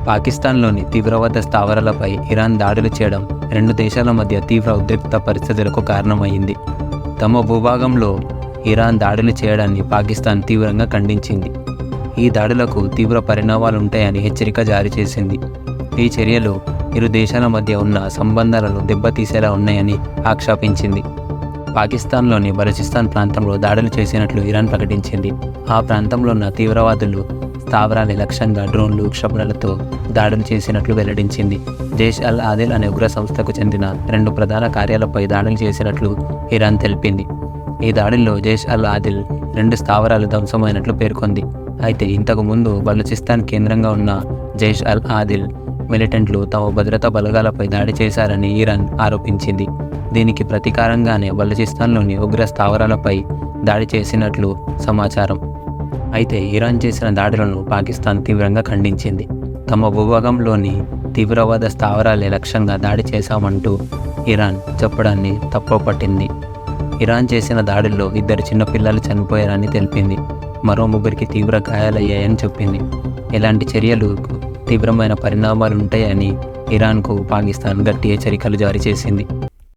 పాకిస్తాన్లోని తీవ్రవాద స్థావరాలపై ఇరాన్ దాడులు చేయడం రెండు దేశాల మధ్య తీవ్ర ఉద్రిక్త పరిస్థితులకు కారణమైంది. తమ భూభాగంలో ఇరాన్ దాడులు చేయడాన్ని పాకిస్తాన్ తీవ్రంగా ఖండించింది. ఈ దాడులకు తీవ్ర పరిణామాలుంటాయని హెచ్చరిక జారీ చేసింది. ఈ చర్యలు ఇరు దేశాల మధ్య ఉన్న సంబంధాలను దెబ్బతీసేలా ఉన్నాయని ఆక్షేపించింది. పాకిస్తాన్లోని బలూచిస్తాన్ ప్రాంతంలో దాడులు చేసినట్లు ఇరాన్ ప్రకటించింది. ఆ ప్రాంతంలో ఉన్న తీవ్రవాదులు స్థావరాల లక్ష్యంగా డ్రోన్లు, క్షిపణులతో దాడులు చేసినట్లు వెల్లడించింది. జైష్ అల్ ఆదిల్ అనే ఉగ్ర సంస్థకు చెందిన 2 ప్రధాన కార్యాలపై దాడులు చేసినట్లు ఇరాన్ తెలిపింది. ఈ దాడుల్లో జైష్ అల్ ఆదిల్ 2 స్థావరాలు ధ్వంసమైనట్లు పేర్కొంది. అయితే ఇంతకు ముందు బలూచిస్తాన్ కేంద్రంగా ఉన్న జైష్ అల్ ఆదిల్ మిలిటెంట్లు తమ భద్రతా బలగాలపై దాడి చేశారని ఇరాన్ ఆరోపించింది. దీనికి ప్రతీకారంగానే బలూచిస్తాన్లోని ఉగ్ర స్థావరాలపై దాడి చేసినట్లు సమాచారం. అయితే ఇరాన్ చేసిన దాడులను పాకిస్తాన్ తీవ్రంగా ఖండించింది. తమ భూభాగంలోని తీవ్రవాద స్థావరాలే లక్ష్యంగా దాడి చేశామంటూ ఇరాన్ చెప్పడాన్ని తప్పుపట్టింది. ఇరాన్ చేసిన దాడుల్లో 2 చిన్నపిల్లలు చనిపోయారని తెలిపింది. మరో 3కి తీవ్ర గాయాలయ్యాయని చెప్పింది. ఇలాంటి చర్యలు తీవ్రమైన పరిణామాలుంటాయని ఇరాన్కు పాకిస్తాన్ గట్టి హెచ్చరికలు జారీ చేసింది.